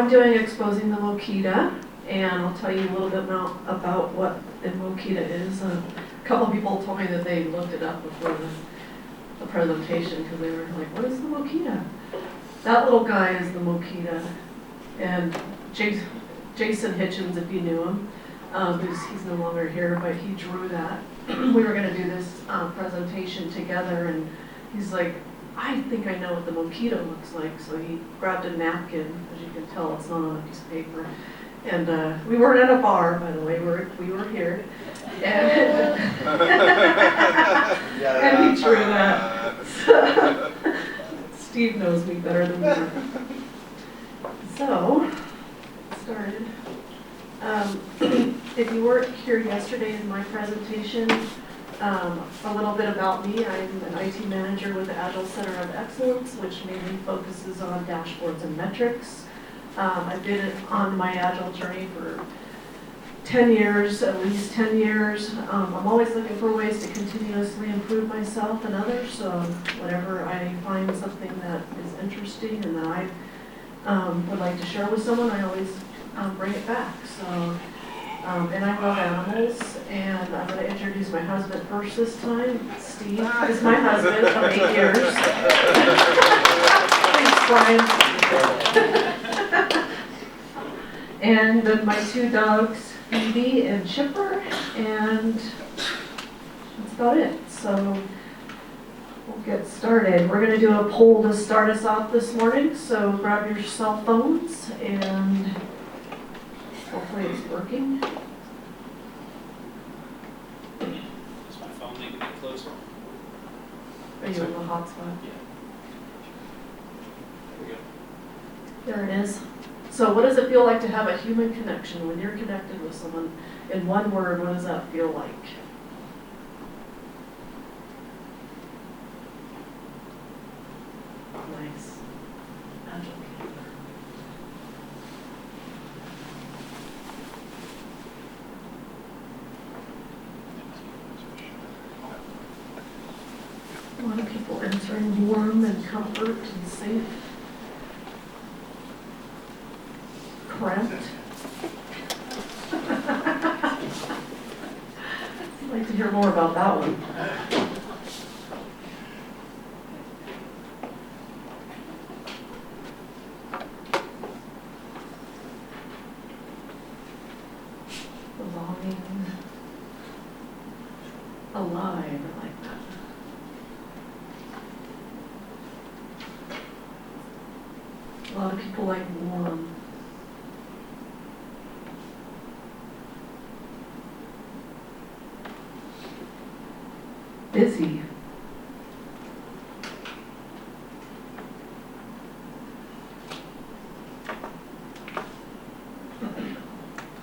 I'm doing Exposing the Mokita, and I'll tell you a little bit about what the Mokita is. A couple of people told me that they looked it up before the presentation because they were like, what is the Mokita? That little guy is the Mokita, and Jason Hitchens, if you knew him, he's no longer here, but he drew that. We were going to do this presentation together, and he's like, I think I know what the Mokita looks like. So he grabbed a napkin, as you can tell it's not on a piece of paper. And we weren't at a bar, by the way, we were here. And, and he drew that. So, Steve knows me better than me. So, started. If you weren't here yesterday in my presentation, a little bit about me. I'm an IT manager with the Agile Center of Excellence, which mainly focuses on dashboards and metrics. I've been on my Agile journey for 10 years, at least 10 years. I'm always looking for ways to continuously improve myself and others. So whenever I find something that is interesting and that I would like to share with someone, I always bring it back. So. And I love animals, and I'm going to introduce my husband first this time. Steve is my husband of 8 years. Thanks, Brian. And then my two dogs, Edie and Chipper, and that's about it. So we'll get started. We're going to do a poll to start us off this morning, so grab your cell phones and hopefully it's working. Does my phone need to be closer? Are you in the hotspot? Yeah. There we go. There it is. So what does it feel like to have a human connection when you're connected with someone? In one word, what does that feel like? Nice. Agile. A lot of people entering warm and comfort and safe. Cramped. I'd like to hear more about that one. Belonging. Alive, I like that. A lot of people like warm. Busy.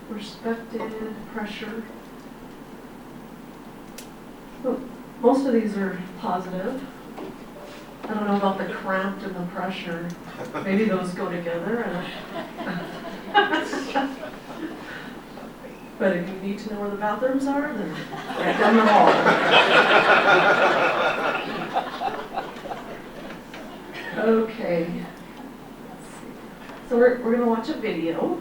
Respected, pressure. Well, most of these are positive. I don't know about the cramped and the pressure. Maybe those go together. But if you need to know where the bathrooms are, then right down the hall. Okay. So we're going to watch a video.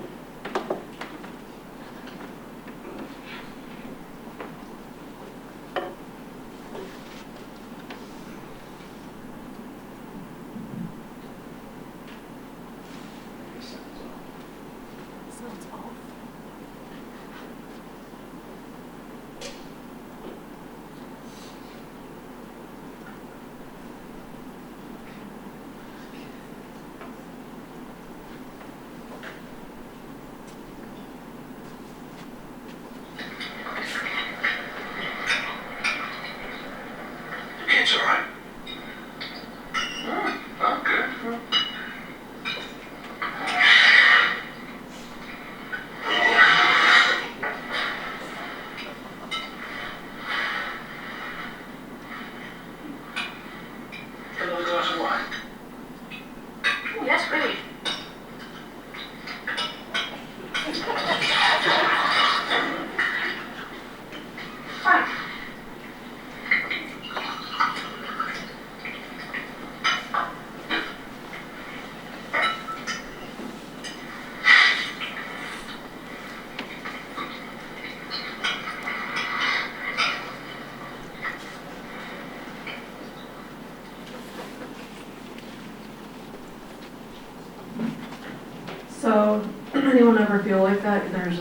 So, anyone ever feel like that? There's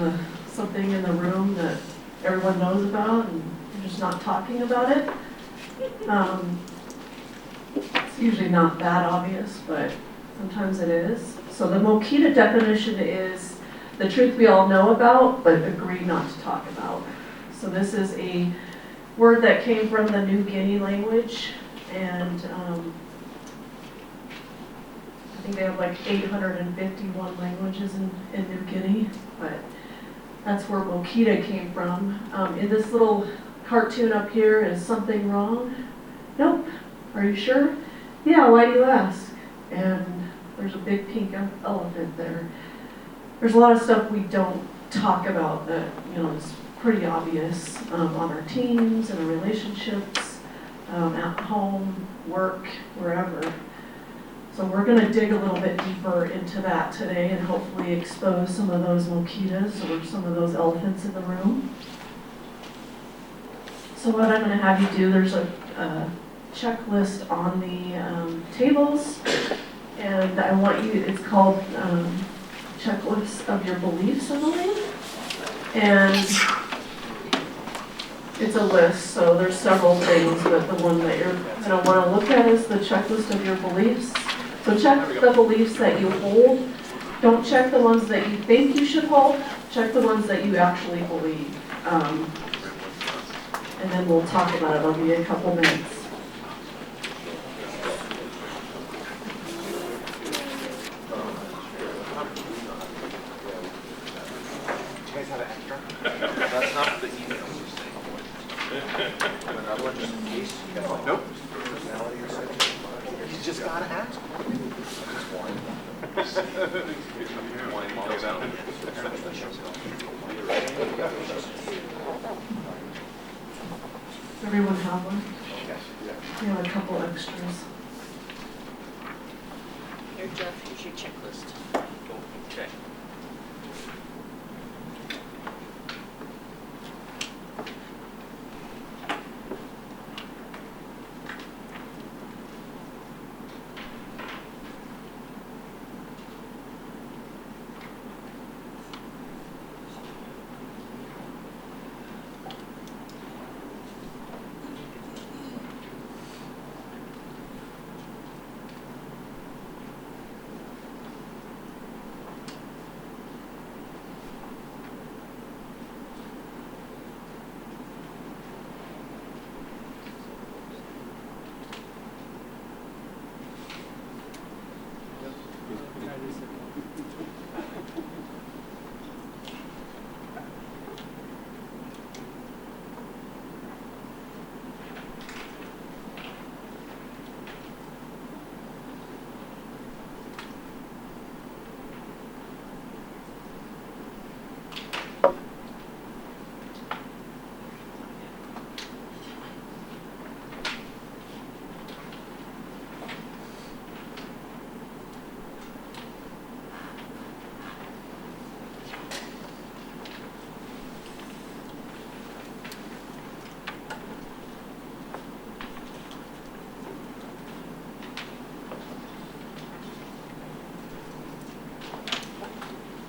something in the room that everyone knows about and you're just not talking about it? It's usually not that obvious, but sometimes it is. So the Mokita definition is the truth we all know about, but agree not to talk about. So this is a word that came from the New Guinea language, and I think they have like 851 languages in New Guinea, but that's where Mokita came from. In this little cartoon up here, is something wrong? Nope. Are you sure? Yeah, why do you ask? And there's a big pink elephant there. There's a lot of stuff we don't talk about that, is pretty obvious on our teams and our relationships, at home, work, wherever. So we're going to dig a little bit deeper into that today and hopefully expose some of those Mokitas or some of those elephants in the room. So what I'm going to have you do, there's a checklist on the tables, and I want you, it's called checklist of your beliefs, I believe, and it's a list, so there's several things, but the one that you're going to want to look at is the checklist of your beliefs. So check the beliefs that you hold. Don't check the ones that you think you should hold. Check the ones that you actually believe. And then we'll talk about it. I'll give you a couple minutes. Do you guys have an extra? That's not the email you're saying. Another one just in case. Nope. Personality or something. You just gotta ask. Just one. Does everyone have one? Yes. We have a couple extras. Here, Jeff, here's your checklist. Okay.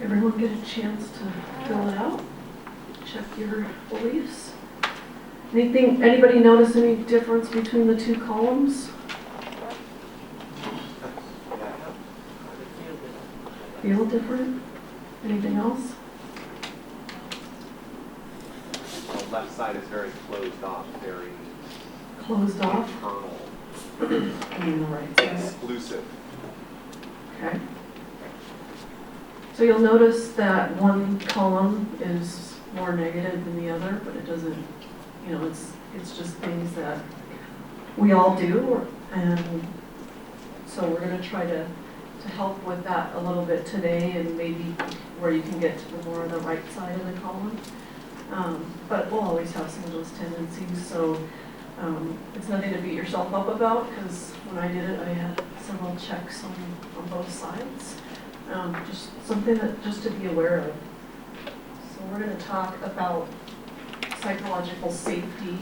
Everyone get a chance to fill it out? Check your beliefs. Anybody notice any difference between the two columns? Feel different? Anything else? The left side is very closed off, very Closed off? internal, And the right side. exclusive. Okay. So you'll notice that one column is more negative than the other, but it doesn't, it's just things that we all do, and so we're going to try to help with that a little bit today, and maybe where you can get to the more of the right side of the column. But we'll always have some of those tendencies, so it's nothing to beat yourself up about, because when I did it, I had several checks on both sides. Just something just to be aware of. So we're going to talk about psychological safety.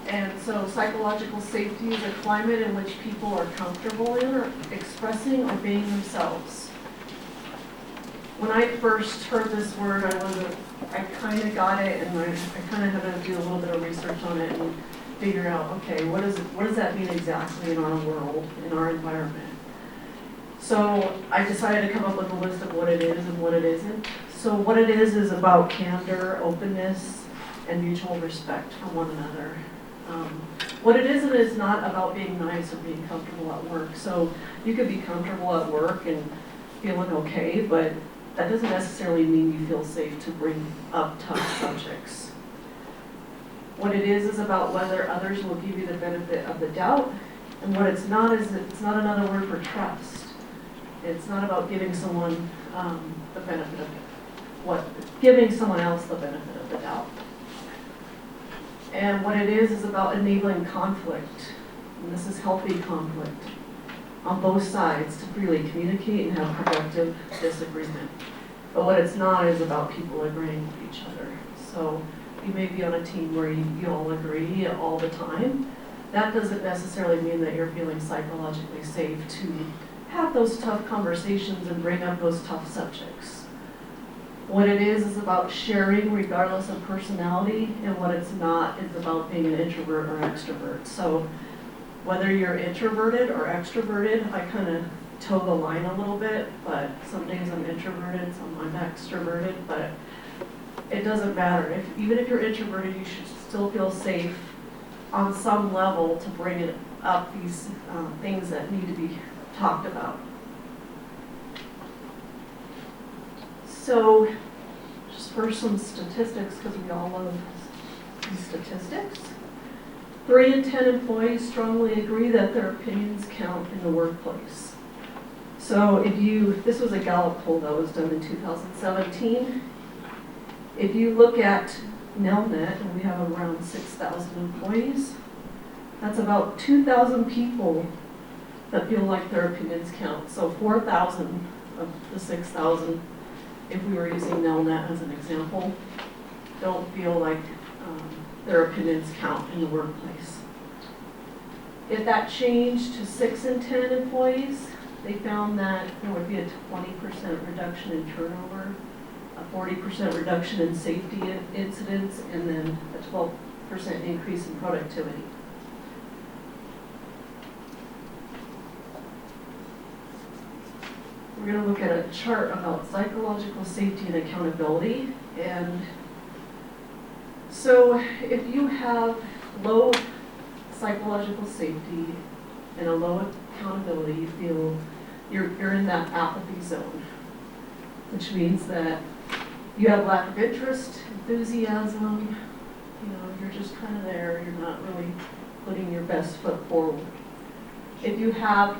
And so psychological safety is a climate in which people are comfortable in or expressing or being themselves. when I first heard this word, I kind of got it, and I kind of had to do a little bit of research on it and figure out, okay, what does that mean exactly in our world, in our environment? So I decided to come up with a list of what it is and what it isn't. So what it is about candor, openness, and mutual respect for one another. What it isn't is not about being nice or being comfortable at work. So you could be comfortable at work and feeling okay, but that doesn't necessarily mean you feel safe to bring up tough subjects. What it is about whether others will give you the benefit of the doubt, and what it's not is it's not another word for trust. It's not about giving someone the benefit of giving someone else the benefit of the doubt. And what it is about enabling conflict, and this is healthy conflict, on both sides to freely communicate and have productive disagreement. But what it's not is about people agreeing with each other. So you may be on a team where you all agree all the time. That doesn't necessarily mean that you're feeling psychologically safe to have those tough conversations and bring up those tough subjects. What it is about sharing regardless of personality, and what it's not is about being an introvert or extrovert. So whether you're introverted or extroverted, I kind of toe the line a little bit, but some days I'm introverted, some I'm extroverted, but it doesn't matter. Even if you're introverted, you should still feel safe on some level to bring up these things that need to be talked about. So, just for some statistics, because we all love these statistics, 3 in 10 employees strongly agree that their opinions count in the workplace. So this was a Gallup poll that was done in 2017. If you look at Nelnet, and we have around 6,000 employees, that's about 2,000 people that feel like their opinions count. So 4,000 of the 6,000, if we were using Nelnet as an example, don't feel like their opinions count in the workplace. If that changed to 6 in 10 employees, they found that there would be a 20% reduction in turnover, a 40% reduction in safety incidents, and then a 12% increase in productivity. We're going to look at a chart about psychological safety and accountability. And so if you have low psychological safety and a low accountability, you feel you're in that apathy zone, which means that you have lack of interest, enthusiasm, you're just kind of there, you're not really putting your best foot forward. If you have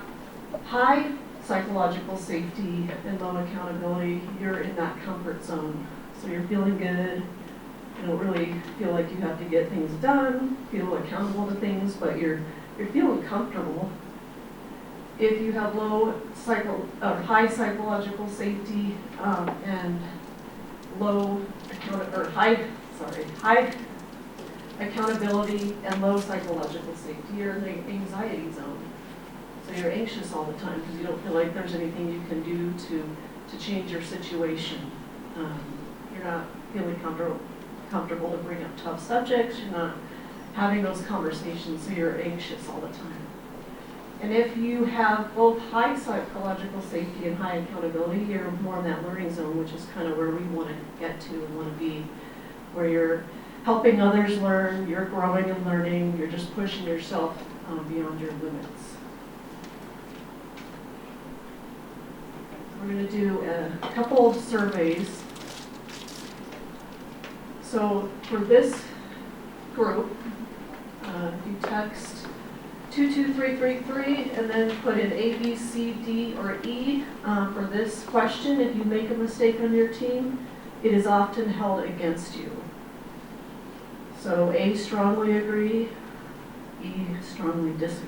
high psychological safety and low accountability, you're in that comfort zone. So you're feeling good, you don't really feel like you have to get things done, feel accountable to things, but you're feeling comfortable. If you have high psychological safety and high accountability and low psychological safety, you're in the anxiety zone. So you're anxious all the time because you don't feel like there's anything you can do to change your situation. You're not feeling comfortable to bring up tough subjects. You're not having those conversations, so you're anxious all the time. And if you have both high psychological safety and high accountability, you're more in that learning zone, which is kind of where we want to get to and want to be, where you're helping others learn, you're growing and learning, you're just pushing yourself beyond your limits. We're going to do a couple of surveys. So for this group, you text 22333 and then put in A, B, C, D, or E for this question. If you make a mistake on your team, it is often held against you. So A, strongly agree, E, strongly disagree.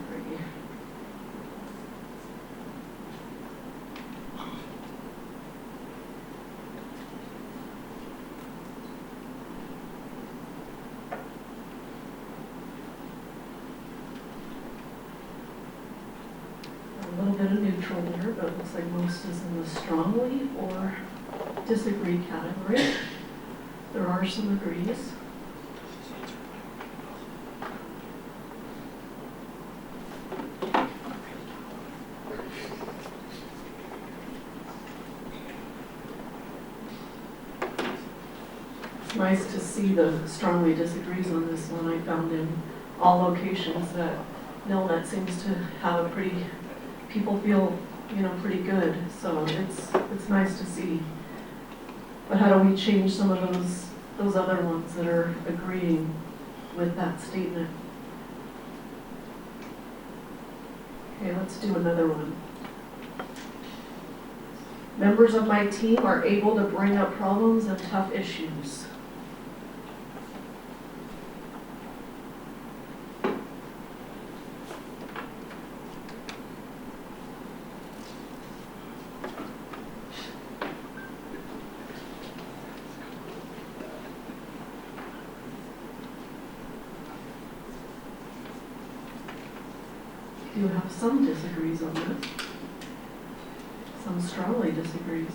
A little bit of neutral there, but it looks like most is in the strongly or disagree category. There are some agrees. It's nice to see the strongly disagrees on this one. I found in all locations that Nelnet seems to have a pretty, people feel, pretty good. So it's nice to see. But how do we change some of those other ones that are agreeing with that statement? Okay, let's do another one. Members of my team are able to bring up problems and tough issues. You have some disagrees on this. Some strongly disagrees.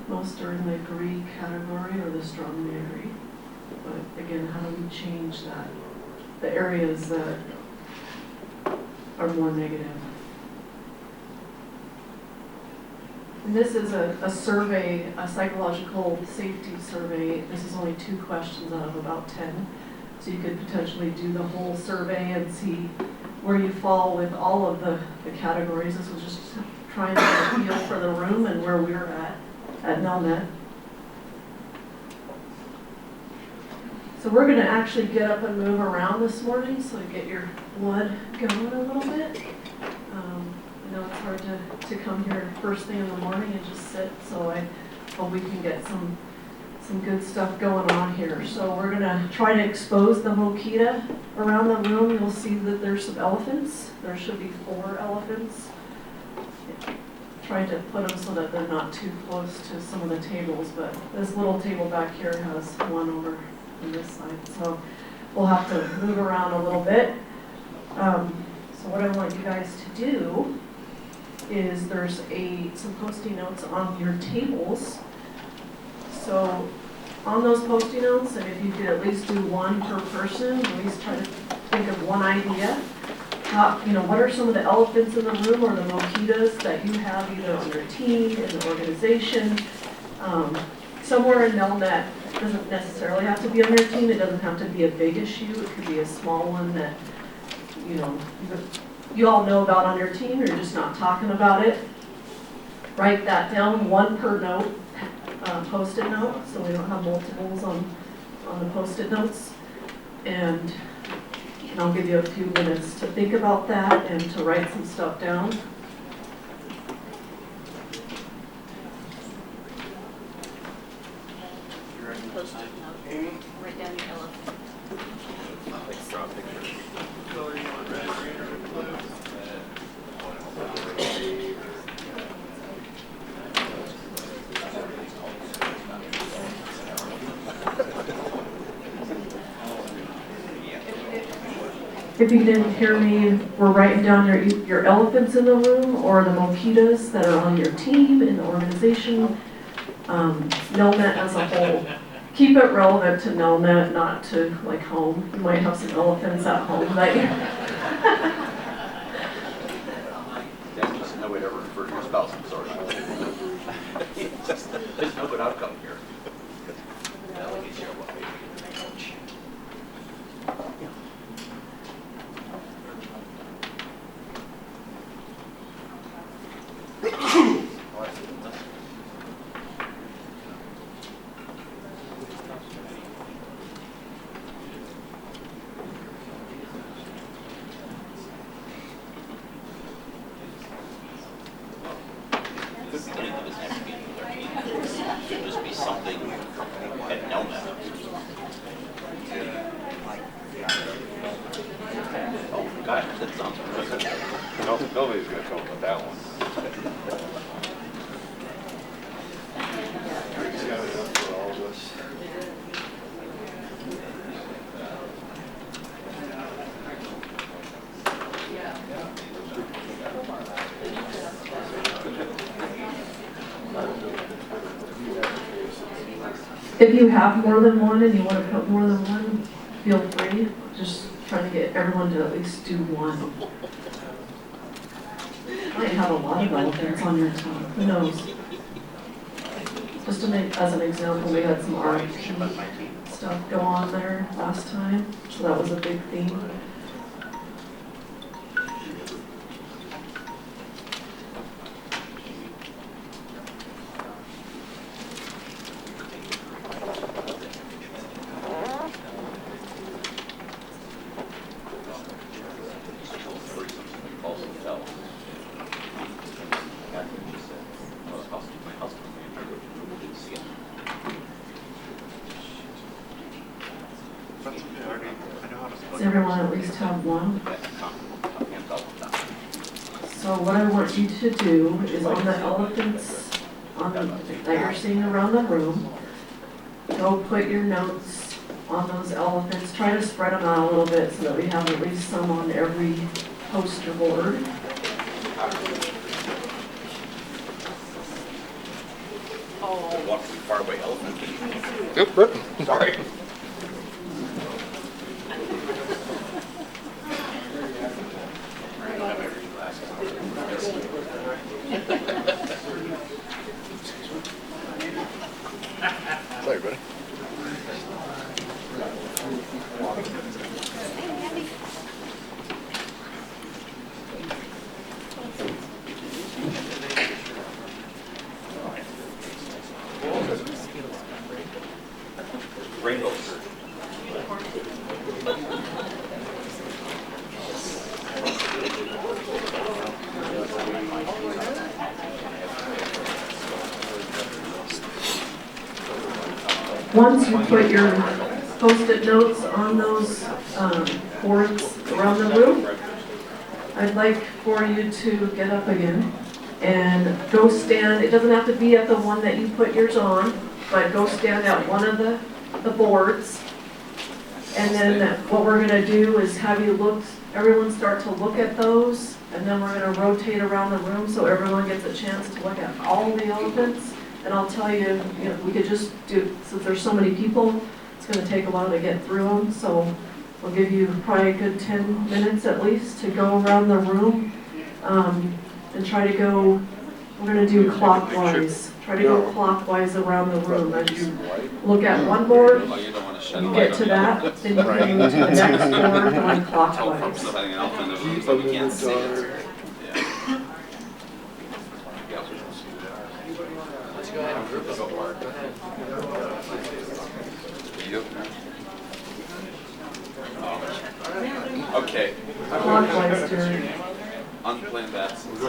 Most are in the agree category or the strongly agree. But again, how do we change that? The areas that are more negative. And this is a survey, a psychological safety survey. This is only 2 questions out of about 10. So you could potentially do the whole survey and see where you fall with all of the categories. This was just trying to get a feel for the room and where we're at Nelnet. So we're going to actually get up and move around this morning so you get your blood going a little bit. I know it's hard to come here first thing in the morning and just sit, so I hope we can get some good stuff going on here. So we're going to try to expose the Mokita around the room. You'll see that there's some elephants. There should be 4 elephants. Trying to put them so that they're not too close to some of the tables, but this little table back here has one over on this side. So we'll have to move around a little bit. So what I want you guys to do is there's some Post-it notes on your tables. So on those Post-it notes, and if you could at least do one per person, at least try to think of one idea. What are some of the elephants in the room or the Mokitas that you have either on your team, in the organization, somewhere in Nelnet? It doesn't necessarily have to be on your team. It doesn't have to be a big issue. It could be a small one that, you all know about on your team. You're just not talking about it. Write that down, 1 per note. Post-it note, so we don't have multiples on the Post-it notes. And I'll give you a few minutes to think about that and to write some stuff down. Post-it note. Write down your elephant. Draw a picture. If you didn't hear me, we're writing down your elephants in the room or the Mokitas that are on your team, in the organization, Nelnet as a whole. Keep it relevant to Nelnet, not to like home. You might have some elephants at home that you... There's no way to ever refer to your spouse, I'm sorry. There's no good outcome here. Should just be something at Nelnet. Oh, gosh, that sounds good. Nobody's going to come up with that one. If you have more than one and you want to put more than one, feel free. Just trying to get everyone to at least do one. Might have a lot of elephants on your tongue, who knows? Just to make, as an example, we had some art stuff go on there last time, so that was a big theme. Does everyone at least have one? So what I want you to do is on the elephants that you're seeing around the room, go put your notes on those elephants. Try to spread them out a little bit so that we have at least some on every poster board. Oh, walk from far away elephant. Oop, sorry. Sorry, buddy. Rainbows. Once you put your post-it notes on those boards around the room, I'd like for you to get up again and go stand. It doesn't have to be at the one that you put yours on, but go stand at one of the boards. And then what we're going to do is have you look, everyone start to look at those, and then we're going to rotate around the room so everyone gets a chance to look at all the elephants. And I'll tell you, we could just do, since there's so many people, it's going to take a while to get through them. So we'll give you probably a good 10 minutes at least to go around the room and try to go, we're going to do clockwise. Try to go clockwise around the room. As you look at one board, you get to that, then you can move to the next board going clockwise. But we can't see it. Let's go ahead and group us apart. Go ahead. Okay. Clockwise, Jerry. Unplanned absence.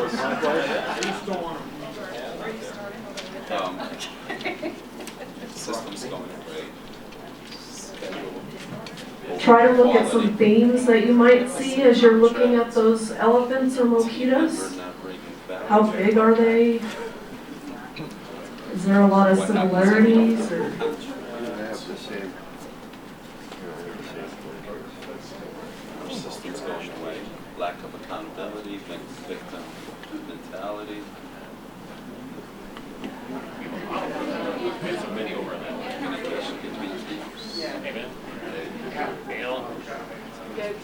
System's going great. Try to look at some themes that you might see as you're looking at those elephants or mokitas. How big are they? Is there a lot of similarities or? Our system's going away. Lack of accountability, victim mentality. Many overlap. Communication between teams. Amen. Good.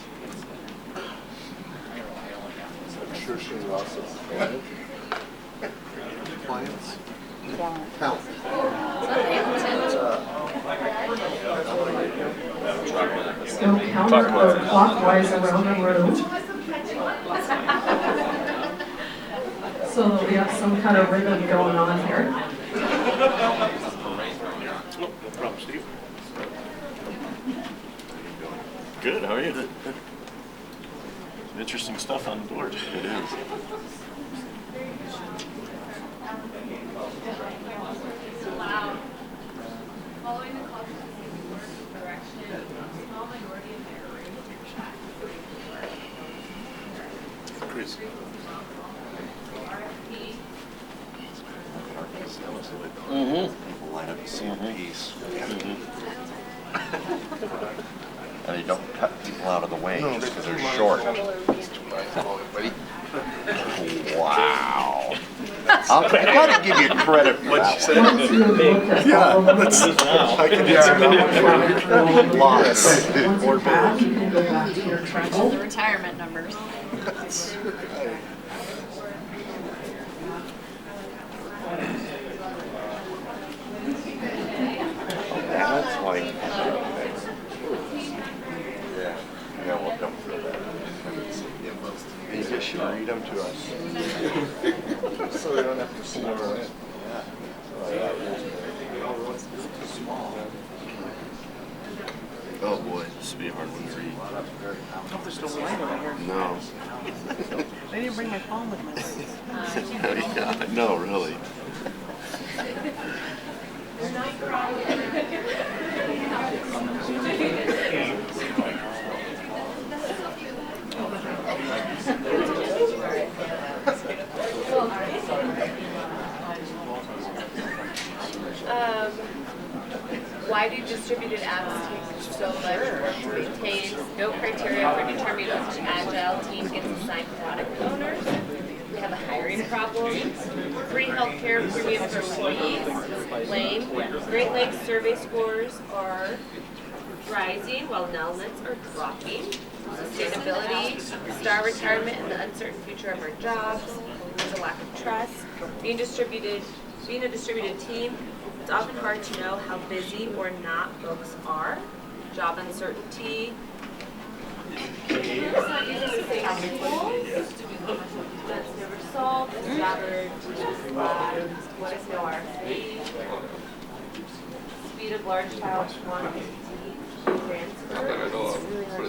I'm sure she lost it. Clients? Health. Go counterclockwise around the room. So that we have some kind of rhythm going on here. No problem, Steve. Good, how are you? Interesting stuff on the board. It is. Wow. Following the clock direction, small minority of error rate in your chat. Chris. People line up to see a piece. And you don't cut people out of the way just because they're short. Wow. I gotta give you credit for What'd you that. say? Once you've looked at all of them, I can answer that one. Lots. once you have, you can go back to your table. The retirement numbers. That's like, Yeah, yeah, we'll come through that. you just should read them to us. So we don't have to snore in. Oh boy, this would be a hard one to read. Oh, there's no light over here. No. I didn't bring my phone with me. Yeah, no, really. Why do distributed apps take so much work to maintain? No criteria for determining which agile team gets assigned product owners. We have a hiring problem. Free healthcare premium for employees. Lame. Great Lakes survey scores are rising while Nelnets are dropping. Sustainability, star retirement, and the uncertain future of our jobs. There's a lack of trust. Being a distributed team, it's often hard to know how busy or not folks are. Job uncertainty. It's not using the same tools. That's never solved. It's gathered. What is no RFP? Speed of large file quantity transfer.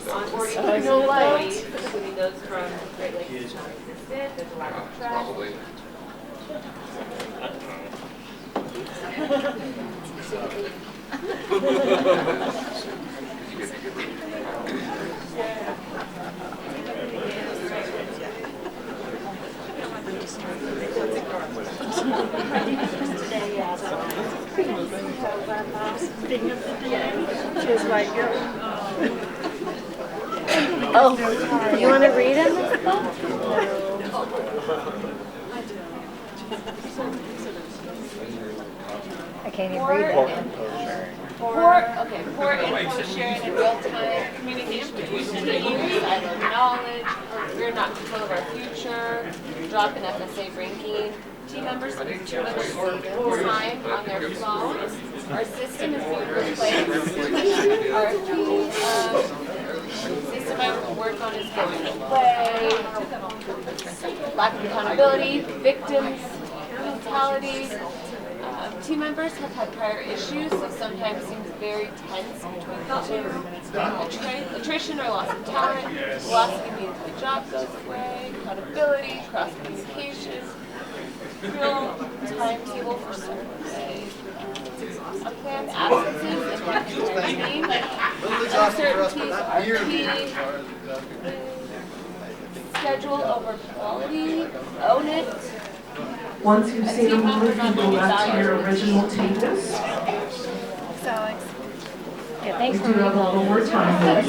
Onboarding new employees, including those from Great Lakes, is non-existent. There's a lack of trust. Oh, you want to read them? I can't even read it. Poor info sharing and real-time communication between teams, siloed knowledge, we're not in control of our future, drop in FSA ranking, team members spend too much time on their phones, our system is being replaced, RFP, system I work on is going away, lack of accountability, victims, mentality. Team members have had prior issues, so sometimes seems very tense between the two. Attrition or loss of talent, velocity means the job goes away, accountability, cross communication, real timetable for survey, unplanned absences, impact training, uncertainties, RP, schedule over quality, own it. Once you've seen them all, you can go back to your original tables. So, yeah, We thanks do for have a little more time there too.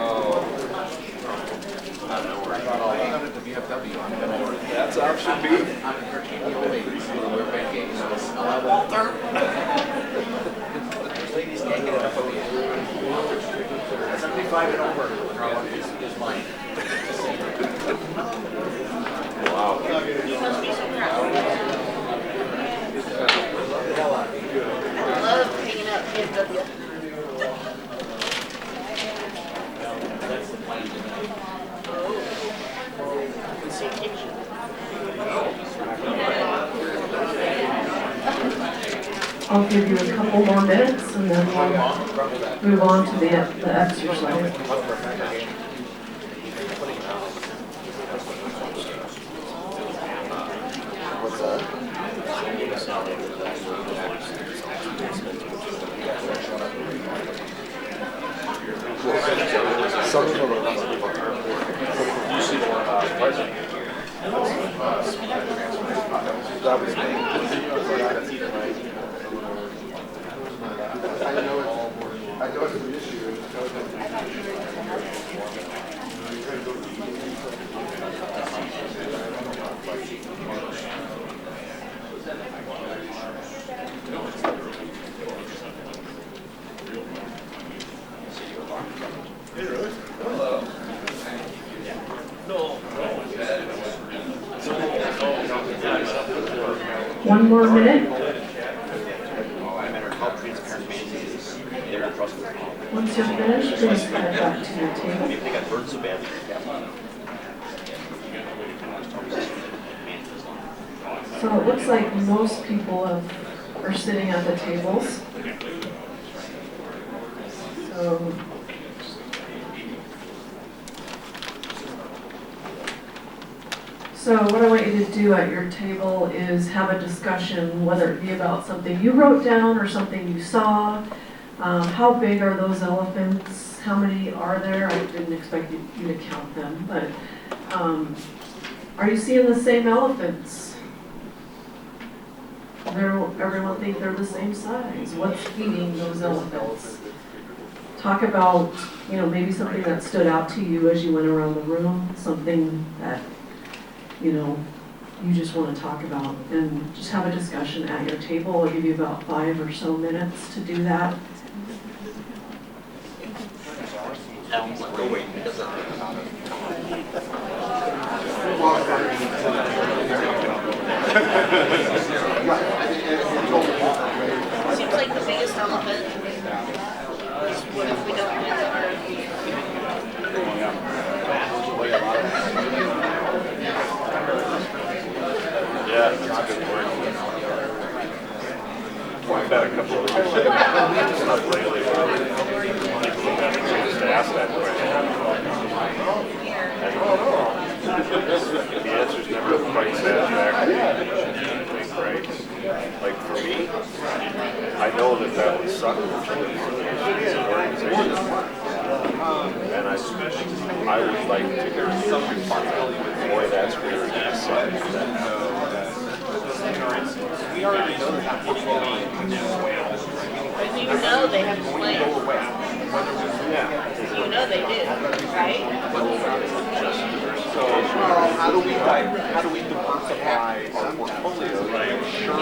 Oh. 75 and over is mine. Wow. You must be so proud. I love hanging out kids with you. I'll give you a couple more minutes and then we'll move on to the exercise. What's that? Some of them are you see more about president. That was me. I know it's an issue. Hey, really? Hello. One more minute. Once you're finished, please head back to your table. They got burned so badly. So it looks like most people are sitting at the tables. So what I want you to do at your table is have a discussion, whether it be about something you wrote down or something you saw. How big are those elephants? How many are there? I didn't expect you to count them, but are you seeing the same elephants? Everyone think they're the same size. What's feeding those elephants? Talk about, maybe something that stood out to you as you went around the room, something that, you just want to talk about, and just have a discussion at your table. I'll give you about 5 or so minutes to do that. Seems like the biggest elephant is what if we don't win our... Yeah, that's a good word. I've had a couple of stuff lately where people have to ask that question. The answer's never quite satisfactory. Right? Like for me, I know that would suck for an organization. And I would like to hear some responsibility. Boy, that's really sad. We already know that. But you know they have a plan. You know they did, right? So how do we diversify our portfolio to ensure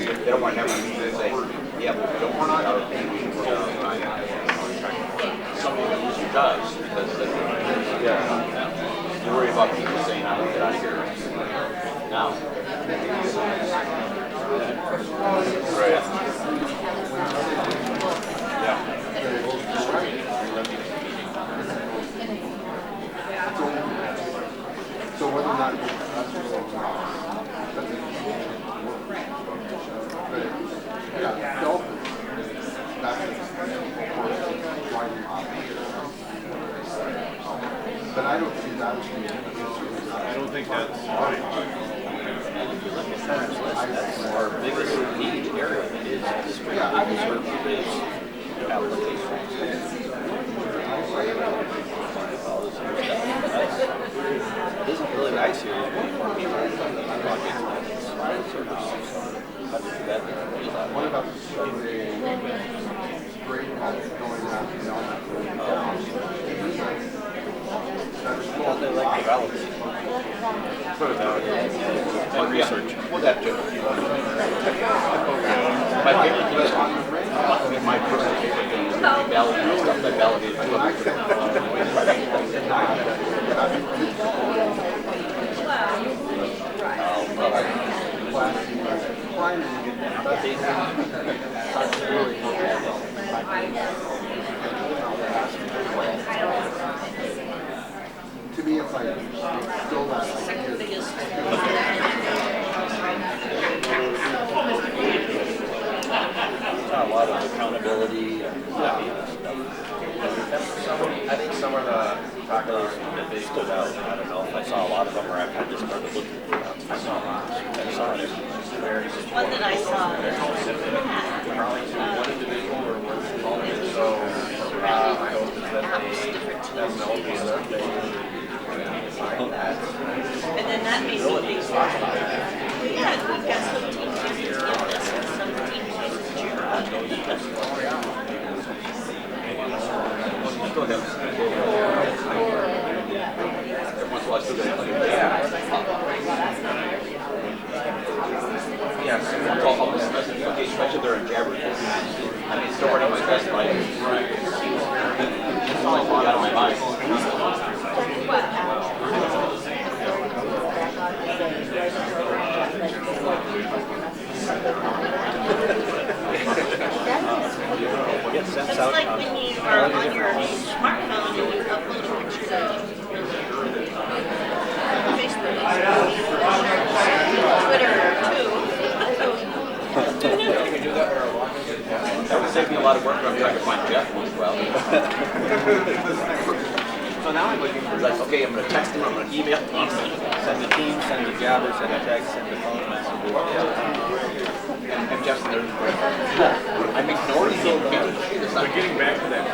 They don't want to have to say, yeah, but we don't want to have Some does, because you worry about people saying, I'm going to get out of here now. Right. so whether or not but I don't see that as being an issue. I don't think that's right. Our biggest need area is applications. It isn't really nice here. What about the survey grade that's going on? They like development. put it down. And research. Well, that too. My favorite thing is, my personal favorite thing is validating stuff that validates To me, it's like, still that, Second biggest. a lot of accountability and stuff. I think some of the tacos that they stood out. I don't know if I saw a lot of them or I kind of just started looking for them. I saw lots. I saw it. Very One that I saw. probably to one individual or one small. So my hope is that they have no visa. They sign that. And then that made me think, yeah, we've got some teams using this and some teams using Still have every once in a while I still get like Yes. it's all this message, okay, especially they're in jabber. I mean, it's still running my best life. It's not like out of my mind. Get sent It's out like on when you are on your smartphone and you upload a picture to Facebook, Twitter, too. That would save me a lot of work when I'm trying to find Jeff as well. so now I'm looking for That's okay, I'm going to text him, I'm going to email him. send the team, send the jabber, send the text, send the phone message. And Jeff's there. I'm ignoring him. But getting back to that